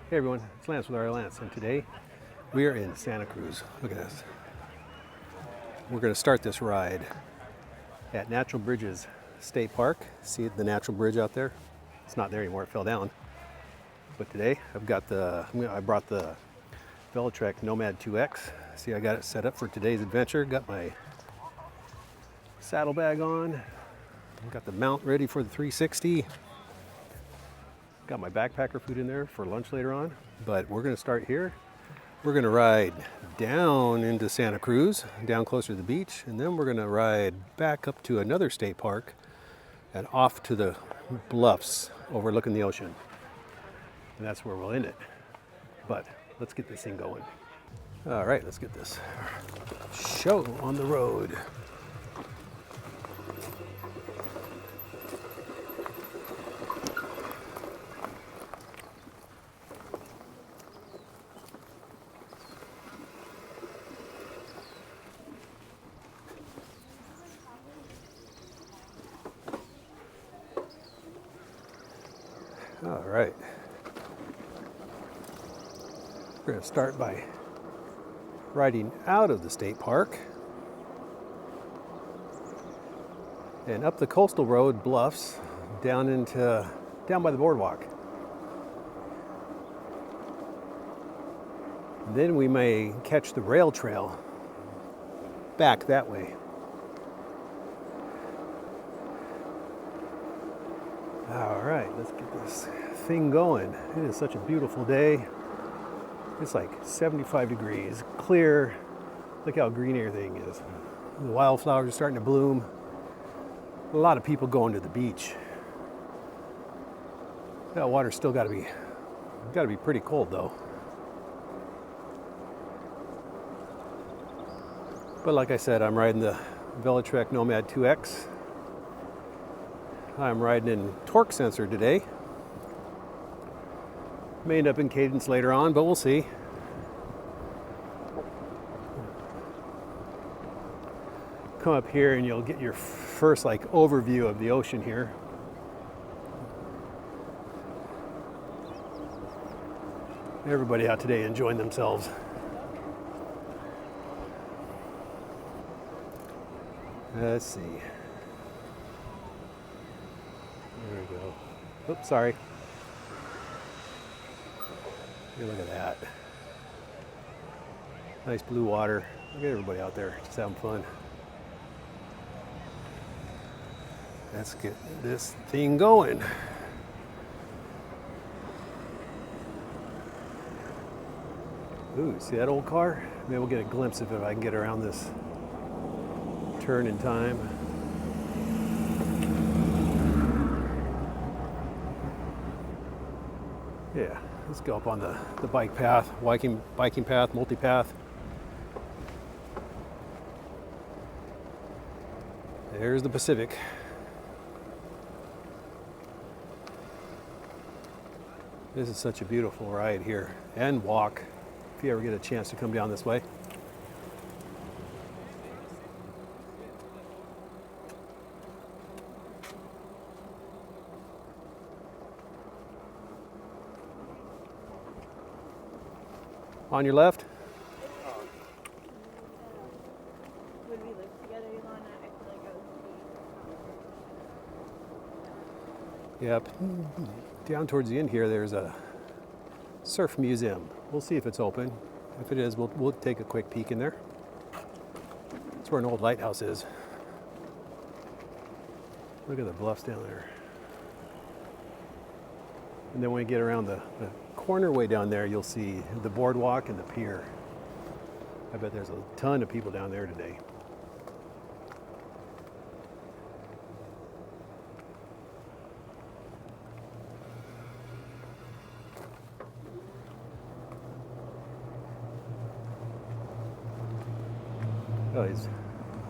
Hey everyone, it's Lance with our Lance, and today we are in Santa Cruz. Look at this. We're going to start this ride at Natural Bridges State Park. See the natural bridge out there? It's not there anymore, it fell down. But today I brought the Velotric Nomad 2X. See, I got it set up for today's adventure. Got my saddlebag on. Got the mount ready for the 360. Got my backpacker food in there for lunch later on, but we're going to start here. We're going to ride down into Santa Cruz, down closer to the beach, and then we're going to ride back up to another state park and off to the bluffs overlooking the ocean. And that's where we'll end it. But let's get this thing going. All right, let's get this show on the road. All right. We're going to start by riding out of the state park and up the coastal road bluffs down by the boardwalk. Then we may catch the rail trail back that way. All right, let's get this thing going. It is such a beautiful day. It's like 75 degrees, clear. Look how green everything is. The wildflowers are starting to bloom. A lot of people going to the beach. That water's still got to be pretty cold though. But like I said, I'm riding the Velotric Nomad 2X. I'm riding in torque sensor today. May end up in cadence later on, but we'll see. Come up here and you'll get your first overview of the ocean here. Everybody out today enjoying themselves. Let's see. There we go. Oops, sorry. Here, look at that. Nice blue water. Look at everybody out there just having fun. Let's get this thing going. Ooh, see that old car? Maybe we'll get a glimpse of it if I can get around this turn in time. Yeah, let's go up on the bike path, biking path, multi-path. There's the Pacific. This is such a beautiful ride here, and walk, if you ever get a chance to come down this way. On your left. When we lived together, Ilana, I feel like I would be. Yep. Down towards the end here, there's a surf museum. We'll see if it's open. If it is, we'll take a quick peek in there. That's where an old lighthouse is. Look at the bluffs down there. And then when we get around the corner way down there, you'll see the boardwalk and the pier. I bet there's a ton of people down there today. Oh, these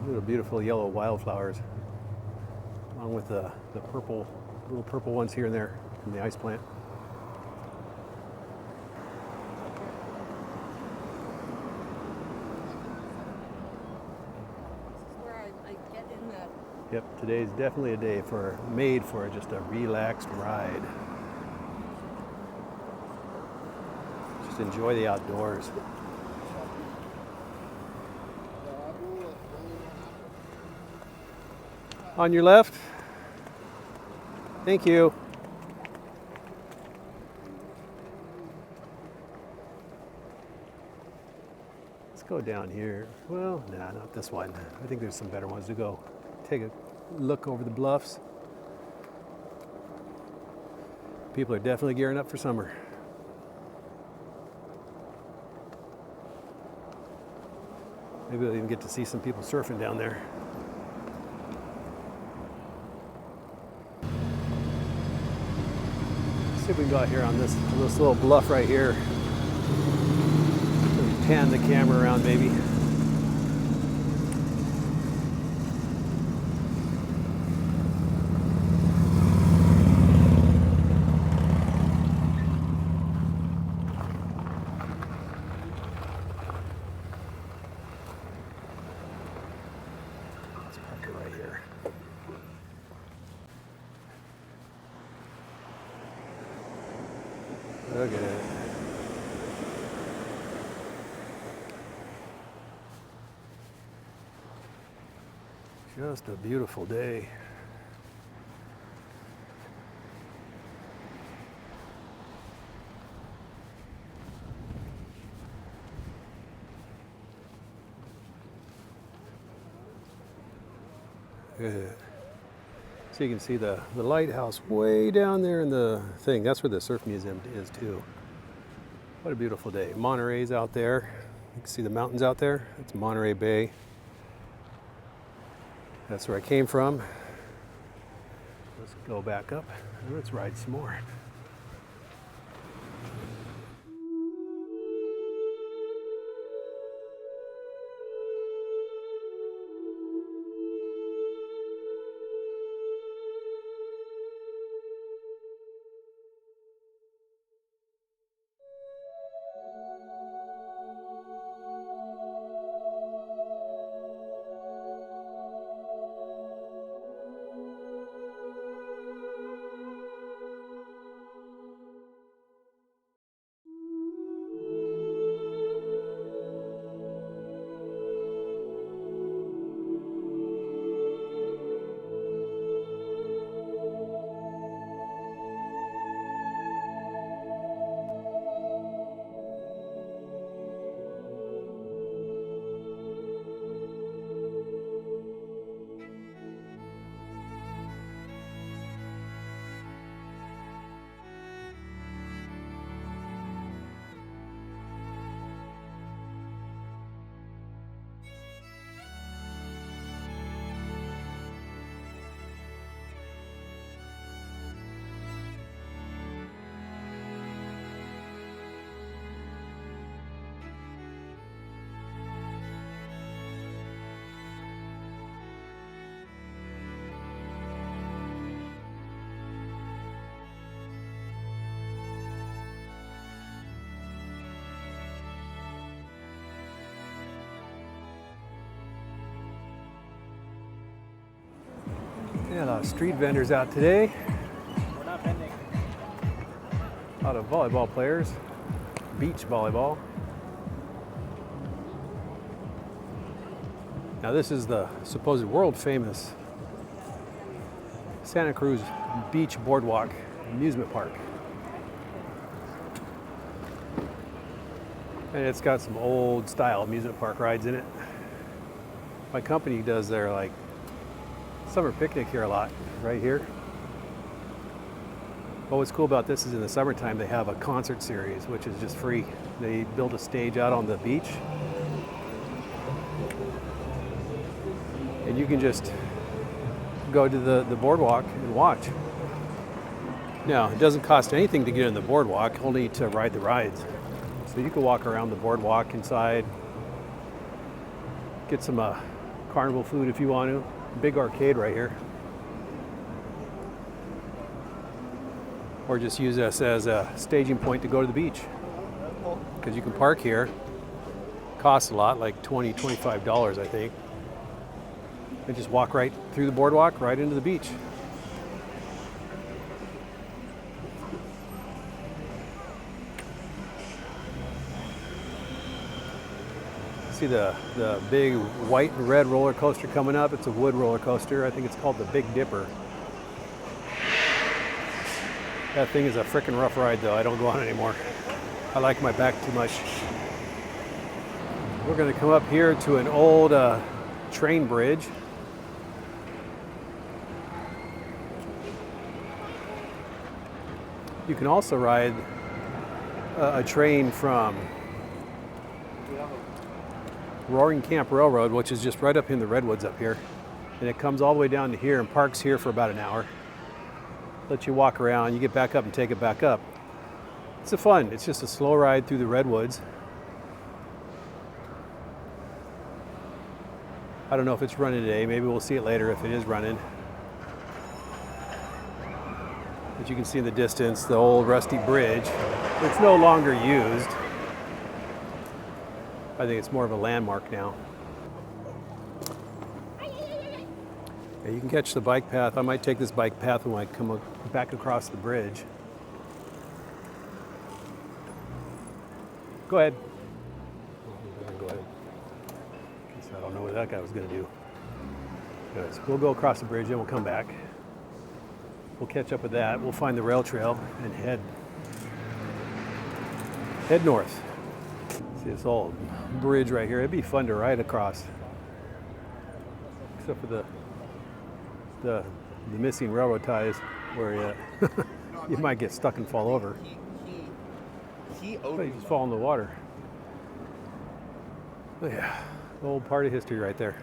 little beautiful yellow wildflowers, along with the little purple ones here and there from the ice plant. Yep, today's definitely a day made for just a relaxed ride. Just enjoy the outdoors. On your left. Thank you. Let's go down here. Well, nah, not this one. I think there's some better ones to go. Take a look over the bluffs. People are definitely gearing up for summer. Maybe we'll even get to see some people surfing down there. Let's see if we can go out here on this little bluff right here. Pan the camera around, maybe. Let's park it right here. Look at it. Just a beautiful day. Good. So you can see the lighthouse way down there in the thing. That's where the surf museum is too. What a beautiful day. Monterey's out there. You can see the mountains out there. It's Monterey Bay. That's where I came from. Let's go back up and let's ride some more. Yeah, a lot of street vendors out today. We're not vending. A lot of volleyball players, beach volleyball. Now this is the supposed world famous Santa Cruz Beach Boardwalk amusement park. And it's got some old style amusement park rides in it. My company does their like summer picnic here a lot, right here. But what's cool about this is in the summertime they have a concert series, which is just free. They build a stage out on the beach, and you can just go to the boardwalk and watch. Now, it doesn't cost anything to get in the boardwalk, only to ride the rides. So you can walk around the boardwalk inside, get some carnival food if you want to. Big arcade right here. Or just use this as a staging point to go to the beach. Because you can park here. Costs a lot, like $20, $25 I think. And just walk right through the boardwalk, right into the beach. See the big white and red roller coaster coming up. It's a wood roller coaster. I think it's called the Big Dipper. That thing is a frickin' rough ride though. I don't go on it anymore. I like my back too much. We're gonna come up here to an old train bridge. You can also ride a train from Roaring Camp Railroad, which is just right up in the redwoods up here. And it comes all the way down to here and parks here for about an hour. Let you walk around, you get back up and take it back up. It's a fun, it's just a slow ride through the redwoods. I don't know if it's running today, maybe we'll see it later if it is running. But you can see in the distance the old rusty bridge. It's no longer used. I think it's more of a landmark now. Yeah, you can catch the bike path. I might take this bike path when I come back across the bridge. Go ahead. Go ahead. I don't know what that guy was going to do. Anyways, we'll go across the bridge and we'll come back. We'll catch up with that. We'll find the rail trail and head north. See this old bridge right here. It'd be fun to ride across. Except for the missing railroad ties where you might get stuck and fall over. You just fall in the water. Oh yeah, old part of history right there.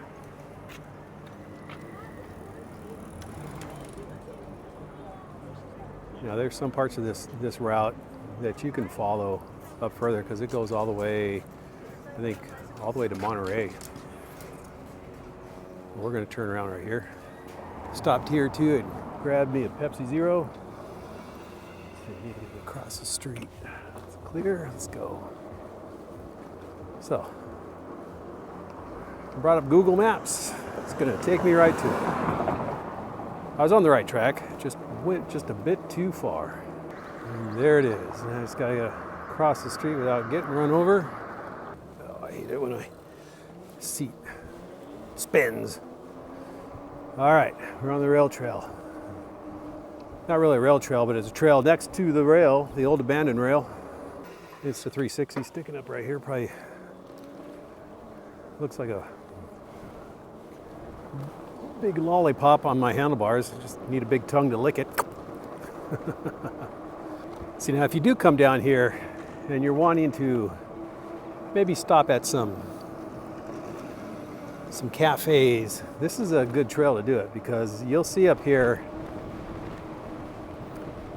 Now there's some parts of this route that you can follow up further because it goes all the way, I think, all the way to Monterey. We're going to turn around right here. Stopped here too and grabbed me a Pepsi Zero. Across the street. It's clear. Let's go. So, I brought up Google Maps. It's going to take me right to it. I was on the right track, just went just a bit too far. And there it is. And I just got to cross the street without getting run over. Oh, I hate it when my seat spins. All right, we're on the rail trail. Not really a rail trail, but it's a trail next to the rail, the old abandoned rail. It's the 360 sticking up right here. Probably looks like a big lollipop on my handlebars. Just need a big tongue to lick it. See, now if you do come down here and you're wanting to maybe stop at some cafes, this is a good trail to do it because you'll see up here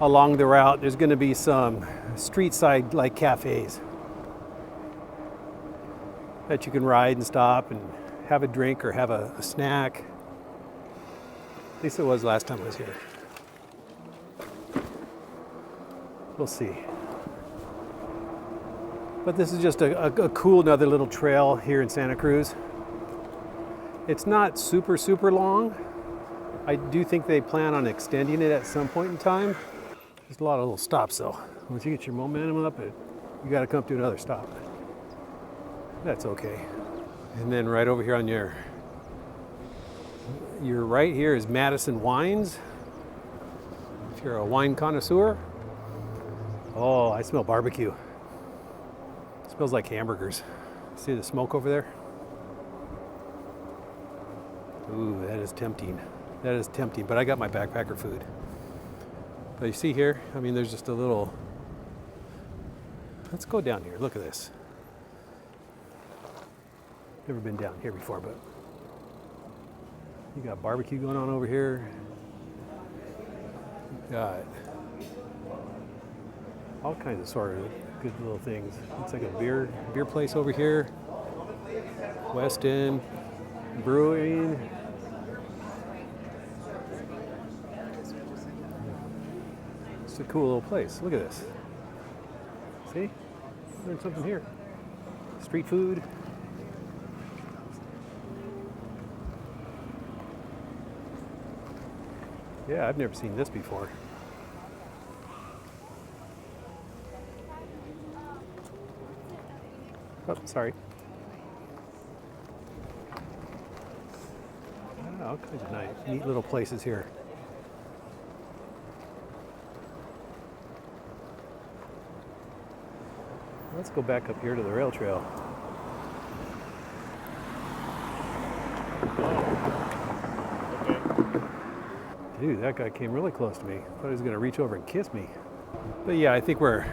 along the route there's going to be some street side like cafes that you can ride and stop and have a drink or have a snack. At least it was last time I was here. We'll see. But this is just a cool another little trail here in Santa Cruz. It's not super long. I do think they plan on extending it at some point in time. There's a lot of little stops though. Once you get your momentum up, you got to come to another stop. That's okay. And then right over here on your right here is Madison Wines. If you're a wine connoisseur. Oh, I smell barbecue. It smells like hamburgers. See the smoke over there? Ooh, that is tempting. That is tempting, but I got my backpacker food. But you see here, I mean, there's just a little, let's go down here. Look at this. Never been down here before, but you got barbecue going on over here. You got all kinds of sort of good little things. It's like a beer place over here. West End Brewing. It's a cool little place. Look at this. See? There's something here. Street food. Yeah, I've never seen this before. Oh, sorry. all kinds of nice, neat little places here. Let's go back up here to the rail trail. Dude, that guy came really close to me. Thought he was gonna reach over and kiss me. But yeah, I think we're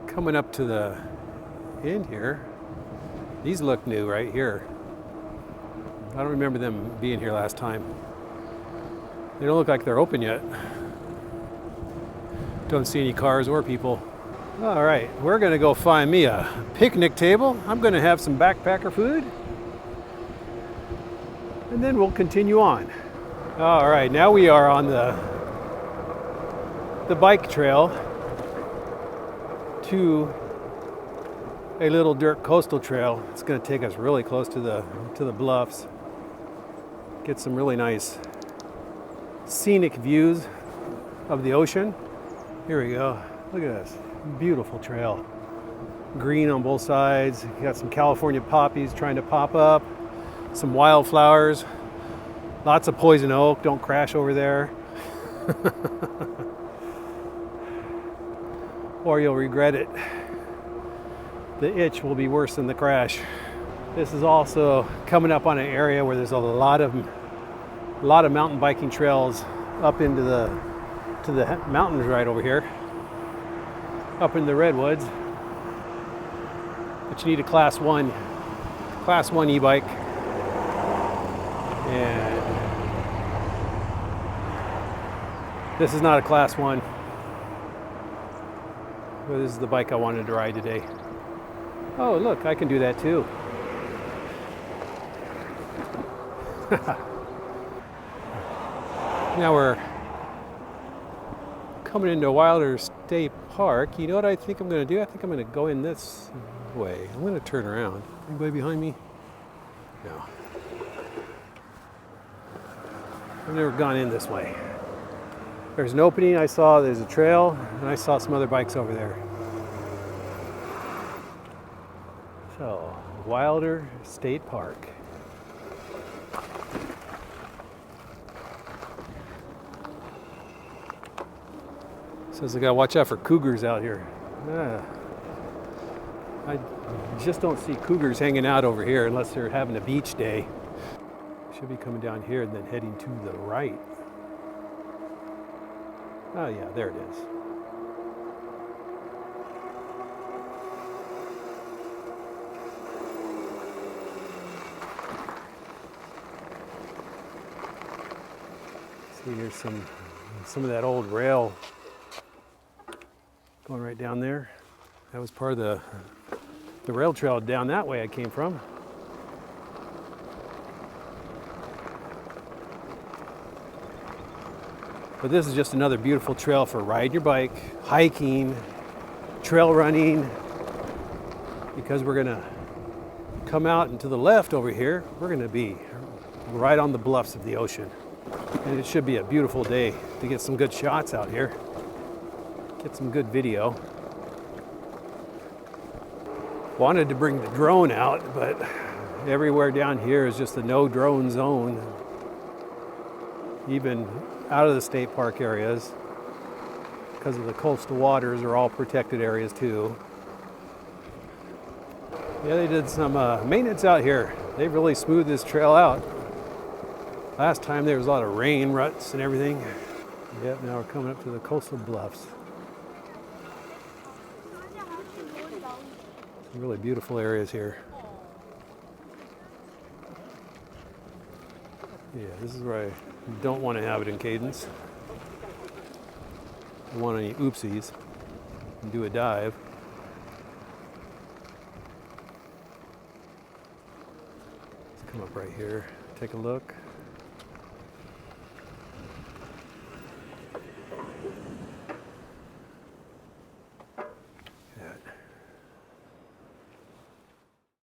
coming up to the end here. These look new right here. I don't remember them being here last time. They don't look like they're open yet. Don't see any cars or people. All right, we're gonna go find me a picnic table. I'm gonna have some backpacker food. And then we'll continue on. All right, now we are on the bike trail to a little dirt coastal trail. It's going to take us really close to the bluffs. Get some really nice scenic views of the ocean. Here we go. Look at this beautiful trail. Green on both sides. You got some California poppies trying to pop up. Some wildflowers. Lots of poison oak. Don't crash over there. Or you'll regret it. The itch will be worse than the crash. This is also coming up on an area where there's a lot of mountain biking trails up into the mountains right over here, up in the redwoods. But you need a class 1 e-bike, and this is not a class 1. But this is the bike I wanted to ride today. Oh, look, I can do that too. Now we're coming into Wilder State Park. You know what I think I'm going to do? I think I'm going to go in this way. I'm going to turn around. Anybody behind me? No. I've never gone in this way. There's an opening I saw, there's a trail, and I saw some other bikes over there. So, Wilder State Park. Says I gotta watch out for cougars out here. I just don't see cougars hanging out over here unless they're having a beach day. Should be coming down here and then heading to the right. Oh yeah, there it is. See, here's some of that old rail going right down there. That was part of the rail trail down that way I came from. But this is just another beautiful trail for riding your bike, hiking, trail running. Because we're gonna come out and to the left over here, we're gonna be right on the bluffs of the ocean. And it should be a beautiful day to get some good shots out here. Get some good video. Wanted to bring the drone out, but everywhere down here is just a no drone zone. Even out of the state park areas, because of the coastal waters, are all protected areas too. Yeah, they did some maintenance out here. They've really smoothed this trail out. Last time there was a lot of rain ruts and everything. Yep, now we're coming up to the coastal bluffs. Some really beautiful areas here. Yeah, this is where I don't want to have it in cadence. I don't want any oopsies and do a dive. Let's come up right here, take a look.